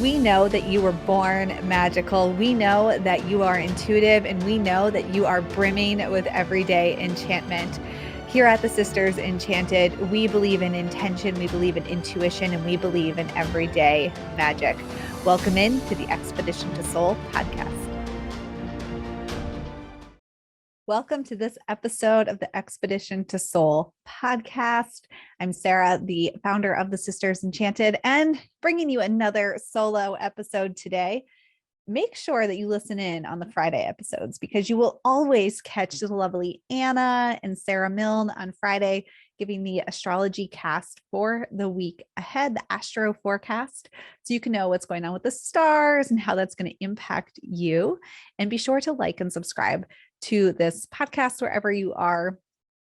We know that you were born magical. We know that you are intuitive, and we know that you are brimming with everyday enchantment. Here at the Sisters Enchanted, we believe in intention, we believe in intuition, and we believe in everyday magic. Welcome in to the Expedition to Soul podcast. Welcome to this episode of the Expedition to Soul podcast. I'm Sarah, the founder of the Sisters Enchanted, and bringing you another solo episode today. Make sure that you listen in on the Friday episodes because you will always catch the lovely Anna and Sarah Milne on Friday, giving the astrology cast for the week ahead, the astro forecast, so you can know what's going on with the stars and how that's going to impact you. And be sure to like and subscribe to this podcast wherever you are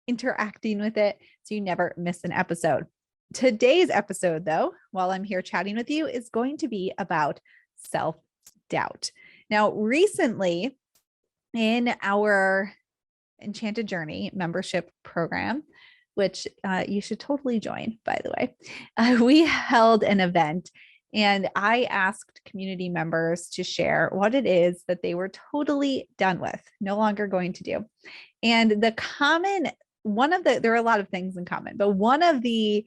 interacting with it so you never miss an episode. Today's episode, though, while I'm here chatting with you, is going to be about self-doubt. Now, recently in our Enchanted Journey membership program, which you should totally join, by the way, we held an event and I asked community members to share what it is that they were totally done with, no longer going to do. And there are a lot of things in common, but one of the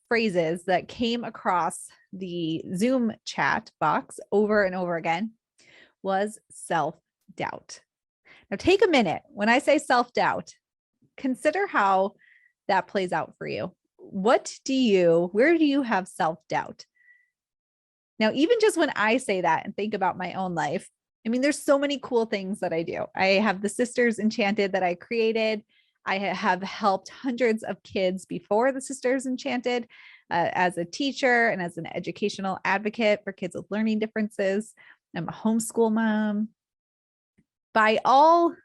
phrases that came across the Zoom chat box over and over again was self-doubt. Now take a minute. When I say self-doubt, consider how that plays out for you. Where do you have self-doubt? Now, even just when I say that and think about my own life, I mean, there's so many cool things that I do. I have the Sisters Enchanted that I created. I have helped hundreds of kids before the Sisters Enchanted as a teacher and as an educational advocate for kids with learning differences. I'm a homeschool mom. By all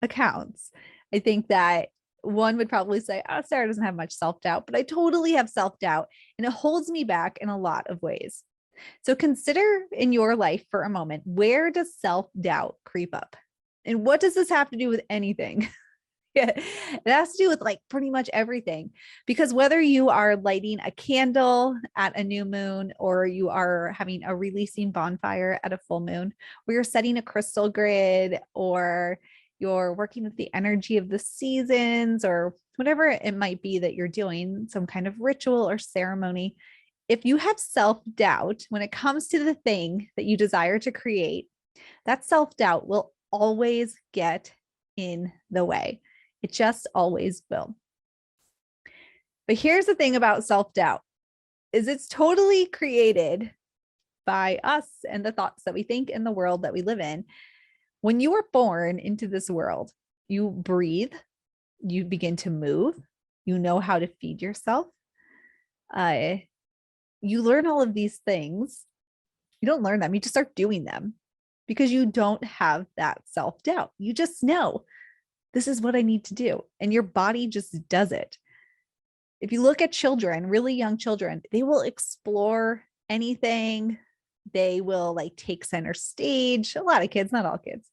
accounts, I think that one would probably say, oh, Sarah doesn't have much self-doubt, but I totally have self-doubt and it holds me back in a lot of ways. So consider in your life for a moment, where does self-doubt creep up? And what does this have to do with anything? It has to do with like pretty much everything, because whether you are lighting a candle at a new moon, or you are having a releasing bonfire at a full moon, or you're setting a crystal grid, or you're working with the energy of the seasons, or whatever it might be that you're doing, some kind of ritual or ceremony. If you have self-doubt when it comes to the thing that you desire to create, that self-doubt will always get in the way. It just always will. But here's the thing about self-doubt is it's totally created by us and the thoughts that we think in the world that we live in. When you are born into this world, you breathe, you begin to move, you know how to feed yourself. You learn all of these things. You don't learn them, you just start doing them because you don't have that self-doubt. You just know this is what I need to do. And your body just does it. If you look at children, really young children, they will explore anything. They will like take center stage. A lot of kids, not all kids,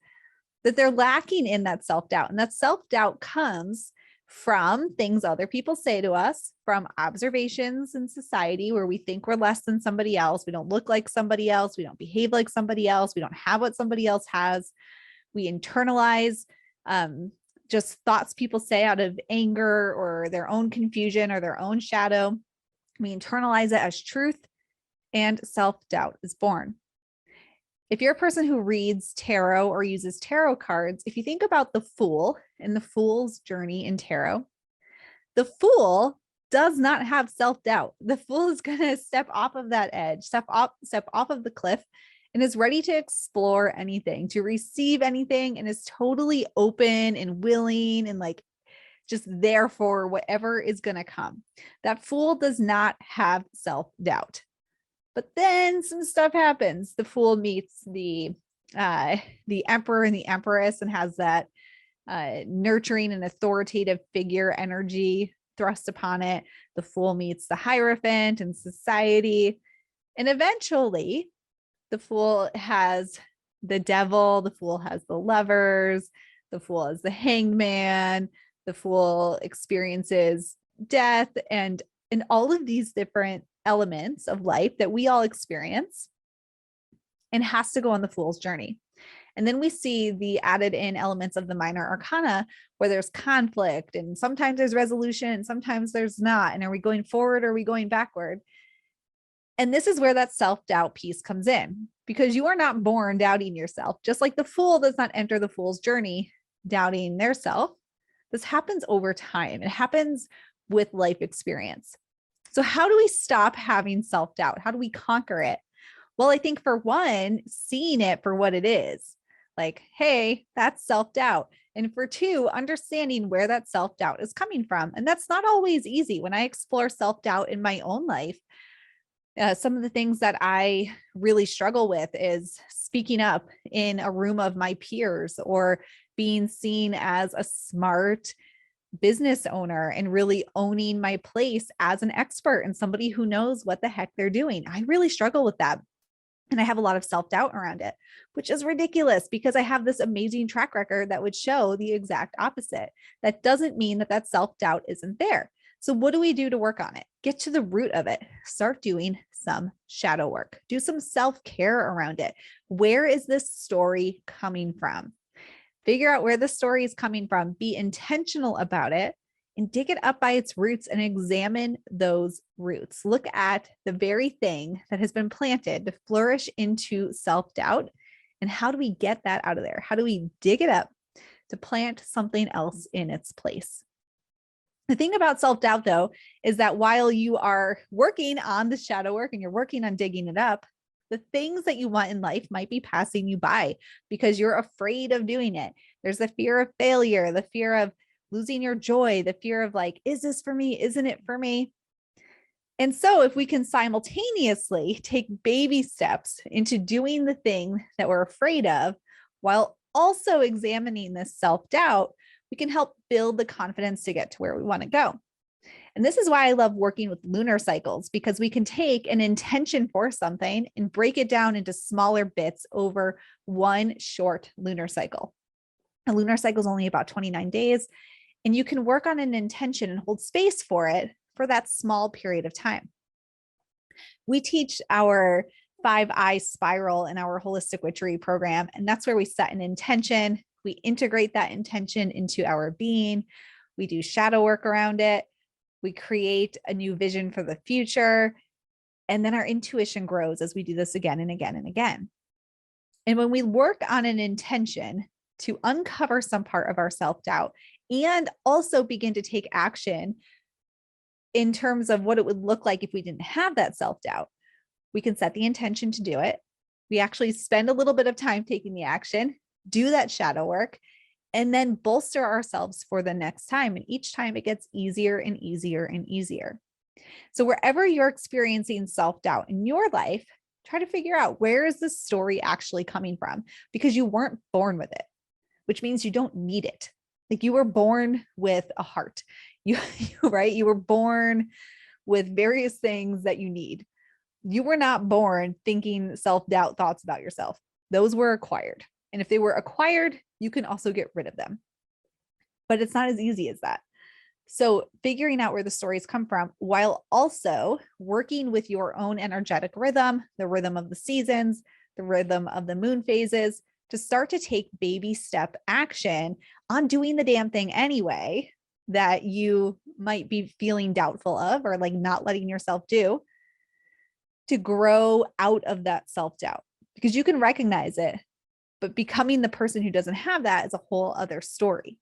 that they're lacking in that self-doubt. And that self-doubt comes from things other people say to us, from observations in society where we think we're less than somebody else. We don't look like somebody else. We don't behave like somebody else. We don't have what somebody else has. We internalize just thoughts people say out of anger or their own confusion or their own shadow. We internalize it as truth, and self-doubt is born. If you're a person who reads tarot or uses tarot cards, if you think about the Fool and the Fool's journey in tarot, the Fool does not have self-doubt. The Fool is going to step off of that edge, step off of the cliff, and is ready to explore anything, to receive anything, and is totally open and willing and like just there for whatever is going to come. That Fool does not have self-doubt. But then some stuff happens. The Fool meets the emperor and the empress and has that nurturing and authoritative figure energy thrust upon it. The Fool meets the Hierophant and society. And eventually the Fool has the devil, the Fool has the lovers, the Fool has the hanged man, the Fool experiences death, and all of these different elements of life that we all experience and has to go on the fool's journey. And then we see the added in elements of the minor arcana where there's conflict and sometimes there's resolution and sometimes there's not. And are we going forward or are we going backward? And this is where that self-doubt piece comes in, because you are not born doubting yourself. Just like the fool does not enter the fool's journey doubting their self. This happens over time. It happens with life experience. So how do we stop having self-doubt? How do we conquer it? Well, I think for one, seeing it for what it is. Like, hey, that's self-doubt. And for two, understanding where that self-doubt is coming from. And that's not always easy. When I explore self-doubt in my own life, some of the things that I really struggle with is speaking up in a room of my peers or being seen as a smart business owner and really owning my place as an expert and somebody who knows what the heck they're doing. I really struggle with that. And I have a lot of self-doubt around it, which is ridiculous because I have this amazing track record that would show the exact opposite. That doesn't mean that that self-doubt isn't there. So what do we do to work on it? Get to the root of it. Start doing some shadow work. Do some self-care around it. Where is this story coming from? Figure out where the story is coming from. Be intentional about it and dig it up by its roots and examine those roots. Look at the very thing that has been planted to flourish into self-doubt. And how do we get that out of there? How do we dig it up to plant something else in its place? The thing about self-doubt, though, is that while you are working on the shadow work and you're working on digging it up, the things that you want in life might be passing you by because you're afraid of doing it. There's the fear of failure, the fear of losing your joy, the fear of like, is this for me? Isn't it for me? And so if we can simultaneously take baby steps into doing the thing that we're afraid of, while also examining this self-doubt, we can help build the confidence to get to where we want to go. And this is why I love working with lunar cycles, because we can take an intention for something and break it down into smaller bits over one short lunar cycle. A lunar cycle is only about 29 days. And you can work on an intention and hold space for it for that small period of time. We teach our 5-eye spiral in our holistic witchery program, and that's where we set an intention. We integrate that intention into our being. We do shadow work around it. We create a new vision for the future. And then our intuition grows as we do this again and again and again. And when we work on an intention to uncover some part of our self-doubt, and also begin to take action in terms of what it would look like if we didn't have that self-doubt. We can set the intention to do it. We actually spend a little bit of time taking the action, do that shadow work, and then bolster ourselves for the next time. And each time it gets easier and easier and easier. So wherever you're experiencing self-doubt in your life, try to figure out, where is this story actually coming from? Because you weren't born with it, which means you don't need it. Like, you were born with a heart, right? You were born with various things that you need. You were not born thinking self-doubt thoughts about yourself. Those were acquired. And if they were acquired, you can also get rid of them. But it's not as easy as that. So figuring out where the stories come from, while also working with your own energetic rhythm, the rhythm of the seasons, the rhythm of the moon phases, to start to take baby step action on doing the damn thing anyway that you might be feeling doubtful of, or like not letting yourself do, to grow out of that self-doubt, because you can recognize it, but becoming the person who doesn't have that is a whole other story.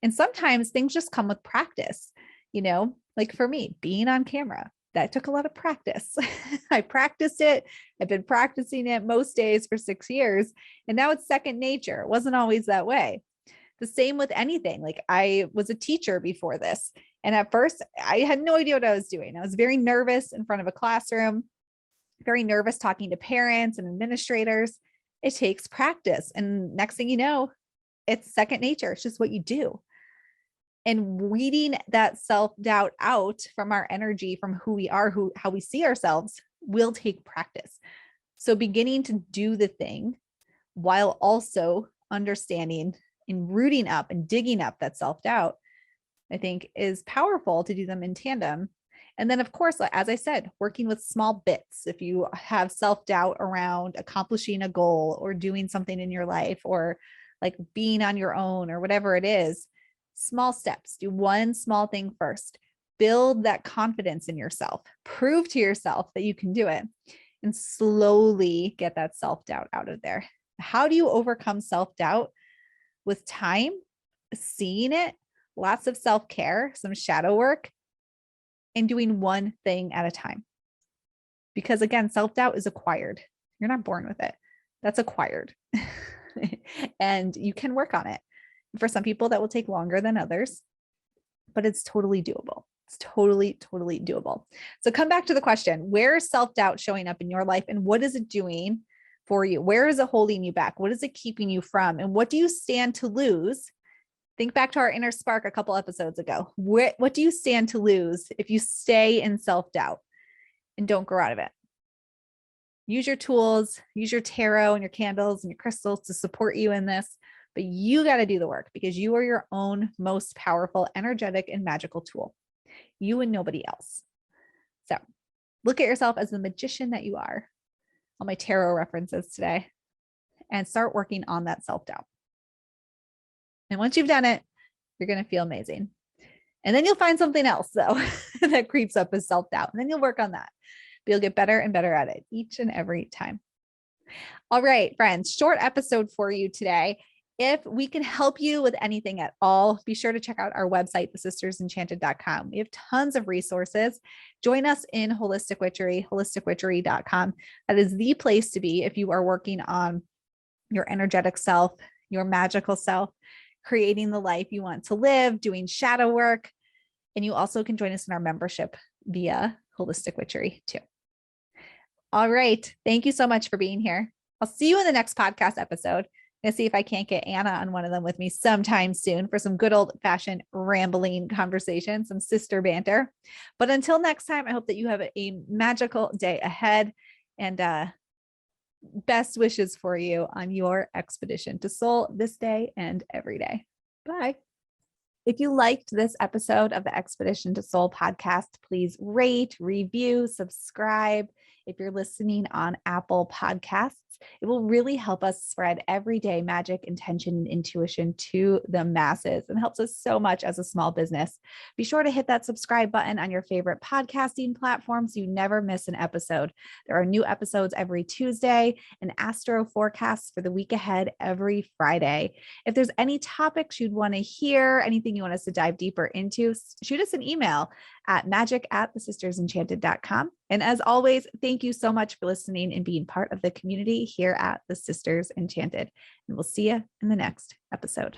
And sometimes things just come with practice, like for me, being on camera, that took a lot of practice. I practiced it. I've been practicing it most days for 6 years, and now it's second nature. It wasn't always that way. The same with anything. Like, I was a teacher before this, and at first I had no idea what I was doing. I was very nervous in front of a classroom, very nervous talking to parents and administrators. It takes practice. And next thing you know, it's second nature. It's just what you do. And weeding that self-doubt out from our energy, from who we are, how we see ourselves, will take practice. So beginning to do the thing while also understanding and rooting up and digging up that self-doubt, I think, is powerful to do them in tandem. And then, of course, as I said, working with small bits. If you have self-doubt around accomplishing a goal or doing something in your life, or like being on your own or whatever it is, small steps. Do one small thing first. Build that confidence in yourself. Prove to yourself that you can do it, and slowly get that self-doubt out of there. How do you overcome self-doubt? With time, seeing it, lots of self-care, some shadow work, and doing one thing at a time. Because again, self-doubt is acquired. You're not born with it. That's acquired. And you can work on it. For some people, that will take longer than others, but it's totally doable. It's totally, totally doable. So come back to the question, where is self-doubt showing up in your life, and what is it doing for you? Where is it holding you back? What is it keeping you from? And what do you stand to lose? Think back to our inner spark a couple episodes ago. What do you stand to lose if you stay in self-doubt and don't grow out of it? Use your tools, use your tarot and your candles and your crystals to support you in this, but you got to do the work, because you are your own most powerful, energetic, and magical tool. You and nobody else. So look at yourself as the magician that you are. All my tarot references today, and start working on that self-doubt. And once you've done it, you're going to feel amazing. And then you'll find something else though that creeps up as self-doubt, and then you'll work on that. But you'll get better and better at it each and every time. All right, friends, short episode for you today. If we can help you with anything at all, be sure to check out our website, thesistersenchanted.com. We have tons of resources. Join us in Holistic Witchery, holisticwitchery.com. That is the place to be if you are working on your energetic self, your magical self, creating the life you want to live, doing shadow work. And you also can join us in our membership via Holistic Witchery too. All right. Thank you so much for being here. I'll see you in the next podcast episode. I'm going to see if I can't get Anna on one of them with me sometime soon for some good old fashioned rambling conversation, some sister banter. But until next time, I hope that you have a magical day ahead, and best wishes for you on your expedition to soul this day and every day. Bye. If you liked this episode of the Expedition to Soul podcast, please rate, review, subscribe. If you're listening on Apple Podcasts, it will really help us spread everyday magic, intention, and intuition to the masses, and helps us so much as a small business. Be sure to hit that subscribe button on your favorite podcasting platform so you never miss an episode. There are new episodes every Tuesday and astro forecasts for the week ahead every Friday. If there's any topics you'd want to hear, anything you want us to dive deeper into, shoot us an email at magic@thesistersenchanted.com. And as always, thank you so much for listening and being part of the community here at The Sisters Enchanted. And we'll see you in the next episode.